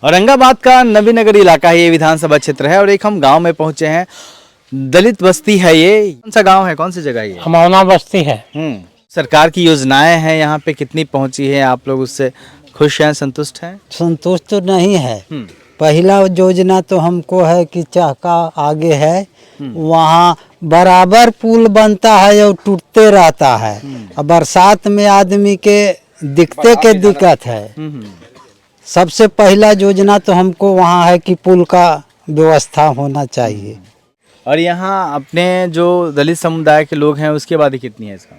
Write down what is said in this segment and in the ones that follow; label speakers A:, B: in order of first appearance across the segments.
A: औरंगाबाद का नवीनगर इलाका है, ये विधानसभा क्षेत्र है और एक हम गांव में पहुंचे हैं। दलित बस्ती है ये। कौन सा गांव है, कौन सी जगह है ये?
B: हमारा बस्ती है।
A: सरकार की योजनाएं हैं यहाँ पे कितनी पहुंची है, आप लोग उससे खुश हैं, संतुष्ट हैं?
B: संतुष्ट तो नहीं है। पहला योजना तो हमको है कि चाहका आगे है, वहाँ बराबर पुल बनता है और टूटते रहता है। अब बरसात में आदमी के दिखते के दिक्कत है। सबसे पहला योजना तो हमको वहाँ है कि पुल का व्यवस्था होना चाहिए।
A: और यहाँ अपने जो दलित समुदाय के लोग हैं उसकी आबादी कितनी है इसका?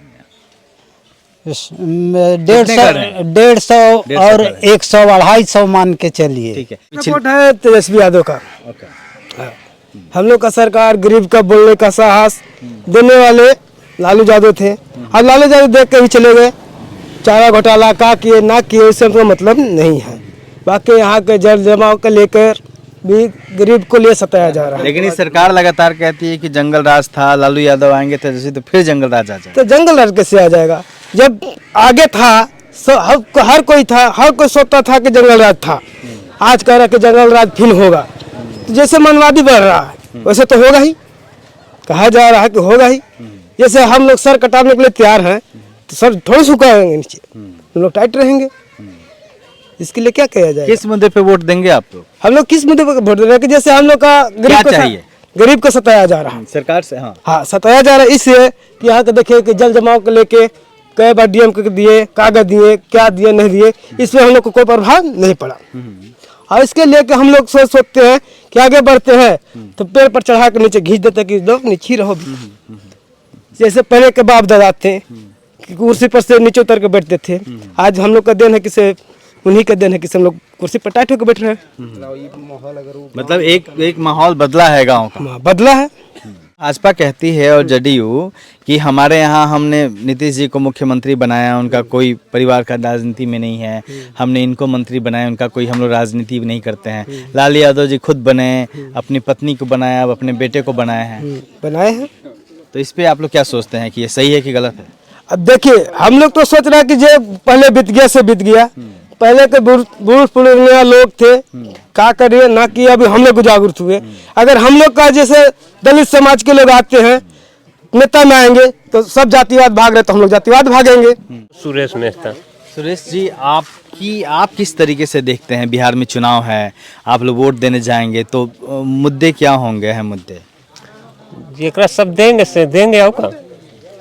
B: 150 और 100-250 मान के चलिए।
A: ठीक है।
C: सपोर्ट है तेजस्वी यादव का। हम लोग का सरकार गरीब का बोलने का साहस देने वाले लालू यादव थे। अब लालू यादव देख के ही चले गए। चारा घोटाला का किए ना किए उससे हमको मतलब नहीं है। बाकी यहाँ के जल जमाव को लेकर भी गरीब को लिए सताया जा रहा है।
A: लेकिन इस सरकार लगातार कहती है कि जंगल राज था, लालू यादव आएंगे तेजस्वी तो फिर जंगल राज आ जाएगा।
C: तो जंगल राज कैसे आ जाएगा? जब आगे था हर कोई था, हर कोई सोचता था कि जंगल राज था। आज कह रहा है कि जंगल राज फिर होगा। तो जैसे मनवादी बढ़ रहा है वैसे तो होगा ही, कहा जा रहा है कि होगा ही। जैसे हम लोग सर कटाने के लिए तैयार हैं तो सर थोड़ी झुकाएंगे नीचे, हम लोग टाइट रहेंगे। इसके लिए क्या किया जाए?
A: किस मुद्दे पे वोट देंगे आप लोग?
C: हम लोग किस मुद्दे पर वोट दे रहे हैं कि जैसे हम लोग का गरीब को सताया जा रहा है
A: सरकार से।
C: हाँ सताया जा रहा है इसलिए कि यहाँ के देखिए कि जल जमाव को लेके कई बार डीएम को दिए, कागज दिए, क्या दिए नहीं दिए, इसमें हम लोग को कोई प्रभाव नहीं पड़ा। और इसके लेके हम लोग सोचते हैं कि आगे बढ़ते हैं तो पेड़ पर चढ़ा के नीचे खींच देते कि लोग नीचे रहो। जैसे पहले के बाप दादा थे कि कुर्सी पर से नीचे उतर के बैठते थे। आज हम लोग का दिन है कि से उन्हीं का दिन है कि हम लोग कुर्सी पर टाइट होकर बैठ रहे हैं।
A: मतलब एक माहौल बदला है गांव का,
C: बदला है।
A: भाजपा कहती है और जदयू कि हमारे यहाँ हमने नीतीश जी को मुख्यमंत्री बनाया, उनका कोई परिवार का राजनीति में नहीं है। हमने इनको मंत्री बनाया, उनका कोई हम लोग राजनीति नहीं करते हैं। लालू यादव जी खुद बने, अपनी पत्नी को बनाया, अब अपने बेटे को बनाए हैं। तो इस पे आप लोग क्या सोचते हैं कि ये सही है कि गलत है?
C: अब देखिए हम लोग तो सोच रहे हैं कि जो पहले बीत गया से बीत गया। पहले के बुजुर्ग पुराने लोग थे, क्या करिए ना किए, अभी हम लोग जागरूक हुए। अगर हम लोग का जैसे दलित समाज के लोग आते हैं नेता में आएंगे तो सब जातिवाद भाग रहे तो हम लोग जातिवाद भागेंगे।
D: सुरेश मेहता।
A: सुरेश जी, आप किस तरीके से देखते हैं? बिहार में चुनाव है, आप लोग वोट देने जाएंगे तो मुद्दे क्या होंगे? हैं मुद्दे
D: जेकरा सब देंगे से देंगे आपका।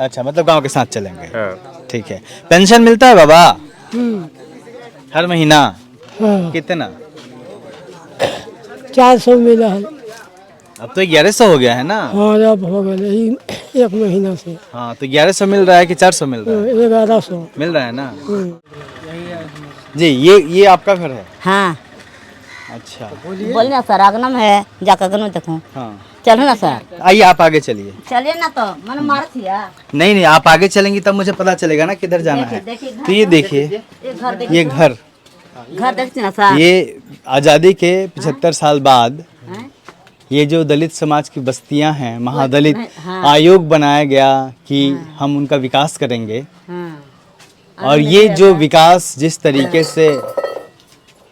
A: अच्छा, मतलब गांव के साथ चलेंगे।
D: हाँ।
A: ठीक है। पेंशन मिलता है बाबा हर महीना? कितना?
E: 400 मिला है।
A: अब तो 1100 हो गया है ना?
E: हाँ अब हो गया एक महीना से।
A: हाँ, तो 1100 मिल रहा है कि 400 मिल रहा है?
E: 1100
A: मिल रहा है ना? जी, ये आपका घर है?
F: हाँ।
A: अच्छा,
F: बोलिए ना सर, आगनम है जाकर देखो।
A: हाँ
F: चलो ना सर।
A: आइए, आप आगे चलिए।
F: चलिए ना तो मन मार थिया।
A: नहीं, आप आगे चलेंगी तब मुझे पता चलेगा ना किधर जाना है। तो ये देखिए, ये घर
F: देखते ना सर।
A: ये आज़ादी के 75 साल बाद ये जो दलित समाज की बस्तियां हैं, महादलित आयोग बनाया गया कि हम उनका विकास करेंगे। और ये जो विकास जिस तरीके से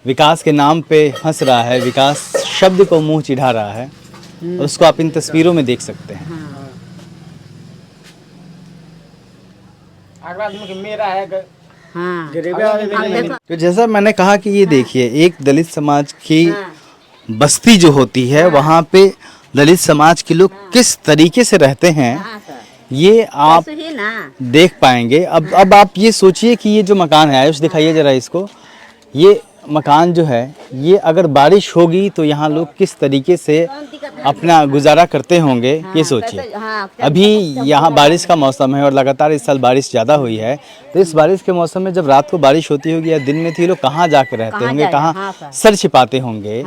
A: विकास के नाम पे हंस रहा है, विकास शब्द को मुंह चिढ़ा रहा है, उसको आप इन तस्वीरों में देख सकते हैं। तो जैसा मैंने कहा कि ये देखिए, एक दलित समाज की बस्ती जो होती है वहाँ पे दलित समाज के लोग किस तरीके से रहते हैं ये आप देख पाएंगे। अब आप ये सोचिए कि ये जो मकान है, आयुष दिखाइए जरा इसको। ये मकान जो है, ये अगर बारिश होगी तो यहाँ लोग किस तरीके से अपना गुजारा करते होंगे, ये सोचिए। अभी यहाँ बारिश का मौसम है और लगातार इस साल बारिश ज़्यादा हुई है। तो इस बारिश के मौसम में जब रात को बारिश होती होगी या दिन में थी, लोग कहाँ जाकर रहते होंगे, कहाँ सर छिपाते होंगे।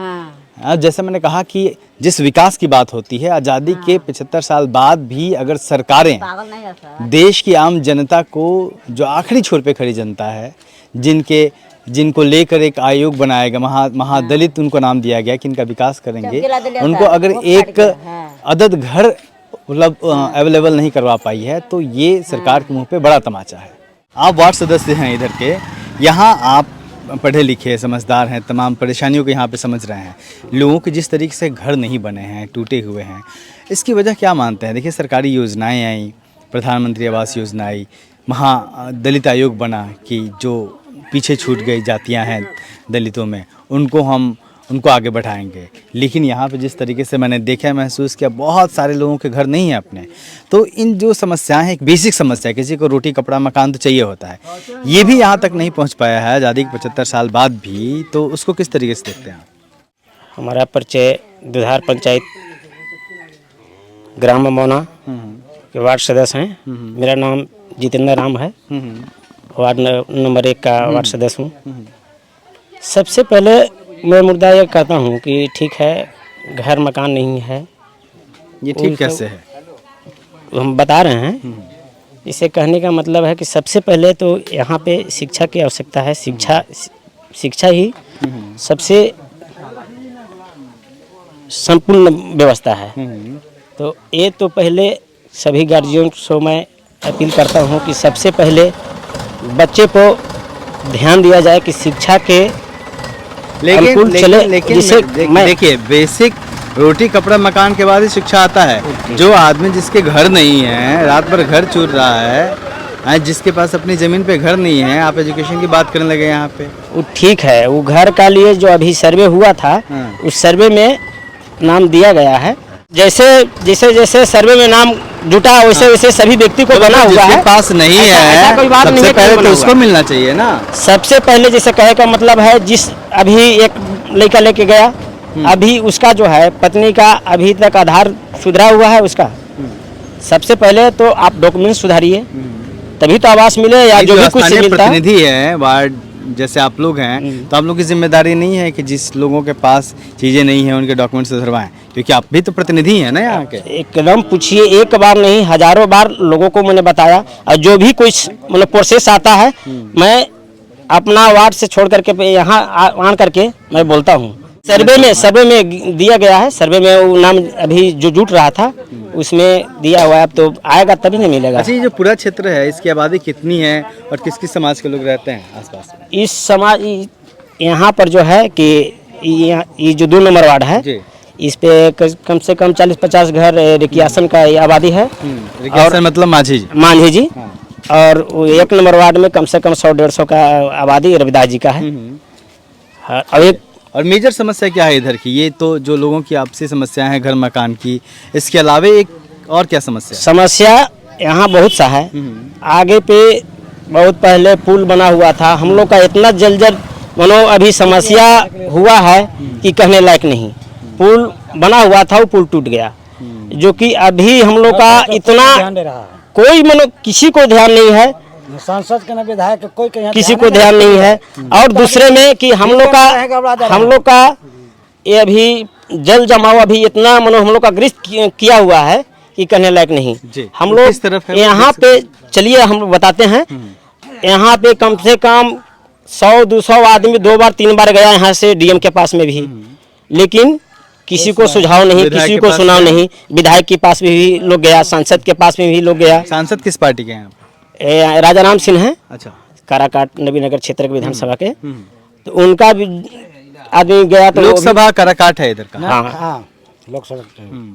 A: जैसे मैंने कहा कि जिस विकास की बात होती है, आज़ादी के 75 साल बाद भी अगर सरकारें देश की आम जनता को, जो आखिरी छोर पे खड़ी जनता है, जिनको लेकर एक आयोग बनाया गया, महादलित उनको नाम दिया गया कि इनका विकास करेंगे, उनको अगर एक अदद घर मतलब अवेलेबल नहीं करवा पाई है तो ये सरकार के मुंह पे बड़ा तमाचा है। आप वार्ड सदस्य हैं इधर के, यहाँ आप पढ़े लिखे समझदार हैं, तमाम परेशानियों को यहाँ पे समझ रहे हैं। लोगों के जिस तरीके से घर नहीं बने हैं, टूटे हुए हैं, इसकी वजह क्या मानते हैं? देखिए, सरकारी योजनाएं आई, प्रधानमंत्री आवास योजना आई, वहाँ दलित आयोग बना कि जो पीछे छूट गई जातियाँ हैं दलितों में, उनको आगे बढ़ाएंगे। लेकिन यहाँ पे जिस तरीके से मैंने देखा, महसूस किया, बहुत सारे लोगों के घर नहीं हैं अपने। तो इन जो समस्याएं हैं, एक बेसिक समस्या है, किसी को रोटी कपड़ा मकान तो चाहिए होता है, ये भी यहाँ तक नहीं पहुँच पाया है आज़ादी के 75 साल बाद भी। तो उसको किस तरीके से देखते हैं आप?
G: हमारा परिचय दुधार पंचायत ग्राम ममौना के वार्ड सदस्य हैं। मेरा नाम जितेंद्र राम है, वार्ड नंबर 1 का वार्ड सदस्य हूँ। सबसे पहले मैं मुद्दा ये कहता हूँ कि ठीक है, घर मकान नहीं है,
A: ये ठीक कैसे है?
G: हम बता रहे हैं। इसे कहने का मतलब है कि सबसे पहले तो यहाँ पे शिक्षा की आवश्यकता है। शिक्षा ही सबसे संपूर्ण व्यवस्था है। तो ये तो पहले सभी गार्जियन को मैं अपील करता हूँ कि सबसे पहले बच्चे को ध्यान दिया जाए कि शिक्षा के
A: लेकिन देखिए, बेसिक रोटी कपड़ा मकान के बाद ही शिक्षा आता है। जो आदमी जिसके घर नहीं है, रात भर घर चूर रहा है, जिसके पास अपनी ज़मीन पे घर नहीं है, आप एजुकेशन की बात करने लगे यहाँ पे।
G: वो ठीक है, वो घर का लिए जो अभी सर्वे हुआ था, उस सर्वे में नाम दिया गया है। जैसे सर्वे में नाम जुटा, वैसे वैसे सभी व्यक्ति को बना हुआ है।
A: पास नहीं है,
G: कोई बात नहीं
A: सबसे
G: है,
A: पहले तो उसको मिलना चाहिए ना।
G: सबसे पहले जैसे कहे का मतलब है, जिस अभी एक लड़का लेके गया, अभी उसका जो है पत्नी का अभी तक आधार सुधरा हुआ है उसका। सबसे पहले तो आप डॉक्यूमेंट सुधारिए, तभी तो आवास मिले या जो भी कुछ मिलता है।
A: प्रतिनिधि है वार्ड जैसे आप लोग हैं, तो आप लोग की जिम्मेदारी नहीं है कि जिस लोगों के पास चीज़ें नहीं हैं उनके डॉक्यूमेंट सुधरवाएं, क्योंकि आप भी तो प्रतिनिधि हैं ना यहाँ के।
G: एकदम पूछिए, एक बार नहीं हजारों बार लोगों को मैंने बताया, और जो भी कुछ मतलब प्रोसेस आता है, मैं अपना वार्ड से छोड़ करके यहाँ आन करके मैं बोलता हूँ। सर्वे में दिया गया है, सर्वे में वो नाम अभी जो जुट रहा था उसमें दिया हुआ है। अब तो आएगा तभी नहीं मिलेगा।
A: अच्छा, ये जो पूरा क्षेत्र है, इसकी आबादी कितनी है और किस किस समाज के लोग रहते हैं आसपास?
G: इस समाज यहाँ पर जो है कि ये जो 2 नंबर वार्ड है, इस पे कम से कम 40-50 घर रिकियासन का आबादी है।
A: और मतलब मांझी जी।
G: और 1 नंबर वार्ड में कम से कम 100-150 का आबादी रविदास जी का है।
A: और मेजर समस्या क्या है इधर की? ये तो जो लोगों की आपसी समस्या है घर मकान की, इसके अलावा एक और क्या समस्या
G: यहाँ बहुत सा है। आगे पे बहुत पहले पुल बना हुआ था, हम लोग का इतना जर्जर मानो अभी समस्या हुआ है कि कहने लायक नहीं। पुल बना हुआ था, वो पुल टूट गया, जो कि अभी हम लोग का इतना कोई मानो किसी को ध्यान नहीं है,
B: सांसद के ना विधायक कोई
G: किसी को ध्यान नहीं है। और दूसरे में कि हम लोग का ये अभी जल जमाव अभी इतना मानो हम लोग का ग्रस्त किया हुआ है कि कहने लायक नहीं। हम लोग यहाँ पे चलिए हम बताते हैं, यहाँ पे कम से कम 100-200 आदमी 2 बार 3 बार गया यहाँ से डीएम के पास में भी, लेकिन किसी को सुझाव नहीं, किसी को सुनाव नहीं। विधायक के पास भी लोग गया, सांसद के पास में भी लोग गया।
A: सांसद किस पार्टी के हैं?
G: राजा राम सिंह है।
A: अच्छा,
G: काराकाट नबीनगर क्षेत्र के विधानसभा के। तो उनका भी आदमी गया, तो
A: लोकसभा काराकाट है इधर का।
B: हाँ, लोकसभा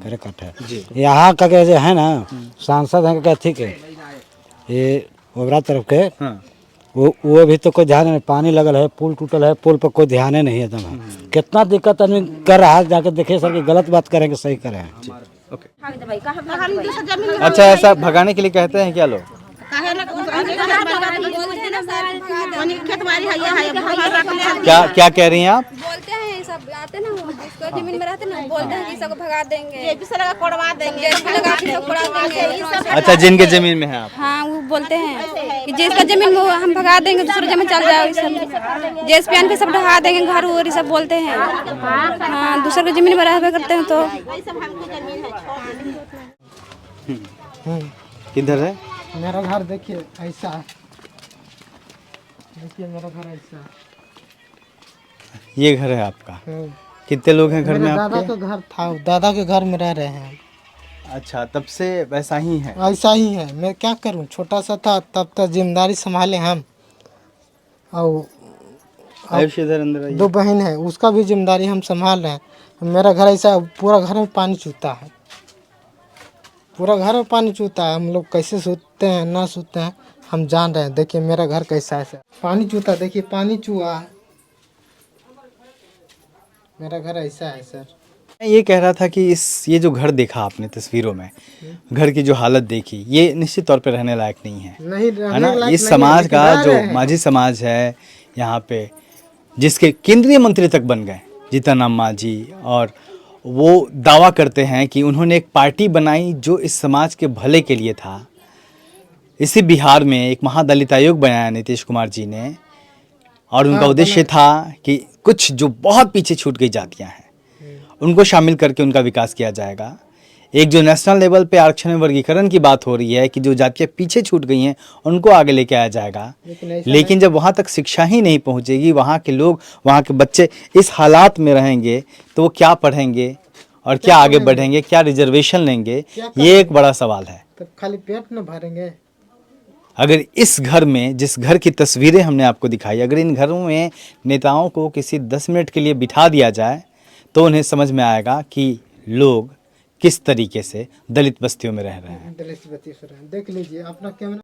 B: काराकाट है। यहाँ का जो है ना, सांसद है क्या, ठीक है, ये ओबरा तरफ के, वो भी तो कोई ध्यान नहीं। पानी लगल है, पुल टूटल है, पुल पर कोई ध्यान नहीं एकदम। कितना दिक्कत आदमी कर रहा है, जाकर देखिए सर कि गलत बात करेंगे सही करें।
A: अच्छा, ऐसा भगाने के लिए कहते हैं क्या लोग? क्या कह रही हैं आप?
H: बोलते हैं सब आते ना, जिसको जमीन में रहते ना, बोलते हैं कि सबको भगा देंगे, कोड़वा देंगे।
A: अच्छा, जिनके जमीन में है आप?
H: हाँ, वो बोलते हैं कि जिसका जमीन वो हम भगा देंगे, दूसरे जमीन चल जाओ, सब जेएसपीएन के सब ढहा देंगे घर और ये सब बोलते हैं। हाँ, दूसरे के जमीन में रहबे करते हैं। तो
A: किधर है
E: मेरा घर? देखिए ऐसा, देखिए मेरा घर ऐसा।
A: ये घर है आपका? कितने लोग हैं घर में आपके?
E: दादा का घर था, दादा के घर में रह रहे हैं।
A: अच्छा, तब से वैसा ही है?
E: ऐसा ही है। मैं क्या करूं, छोटा सा था तब तक जिम्मेदारी संभाले हम, और
A: आयुष इधर अंदर आइए।
E: 2 बहन है, उसका भी जिम्मेदारी हम संभाल रहे हैं। मेरा घर ऐसा, पूरा घर में पानी चूता है, पूरा घर में पानी चूता है। हम लोग कैसे सोते हैं ना सोते हैं हम जान रहे हैं। देखिए मेरा घर कैसा है सर, पानी चूता, देखिए पानी चूहा है, मेरा घर ऐसा है सर।
A: मैं ये कह रहा था कि ये जो घर देखा आपने तस्वीरों में, घर की जो हालत देखी, ये निश्चित तौर पे रहने लायक नहीं है,
E: नहीं
A: है ना।
E: लायक
A: इस
E: नहीं है,
A: समाज
E: लेकिन
A: का
E: रह
A: जो
E: रहे हैं।
A: माझी समाज है यहाँ पे, जिसके केंद्रीय मंत्री तक बन गए जीतन मांझी, और वो दावा करते हैं कि उन्होंने एक पार्टी बनाई जो इस समाज के भले के लिए था। इसी बिहार में एक महादलित आयोग बनाया नीतीश कुमार जी ने, और उनका उद्देश्य था कि कुछ जो बहुत पीछे छूट गई जातियां हैं उनको शामिल करके उनका विकास किया जाएगा। एक जो नेशनल लेवल पे आरक्षण में वर्गीकरण की बात हो रही है कि जो जातियां पीछे छूट गई हैं उनको आगे लेके आया जाएगा। लेकिन जब वहाँ तक शिक्षा ही नहीं पहुँचेगी, वहाँ के लोग, वहाँ के बच्चे इस हालात में रहेंगे तो वो क्या पढ़ेंगे और क्या आगे बढ़ेंगे, क्या रिजर्वेशन लेंगे, ये एक बड़ा सवाल है।
E: तब खाली पेट न भरेंगे।
A: अगर इस घर में, जिस घर की तस्वीरें हमने आपको दिखाई, अगर इन घरों में नेताओं को किसी 10 मिनट के लिए बिठा दिया जाए तो उन्हें समझ में आएगा कि लोग किस तरीके से दलित बस्तियों में रह रहे हैं।
E: दलित बत्ती सर, देख लीजिए अपना कैमरा।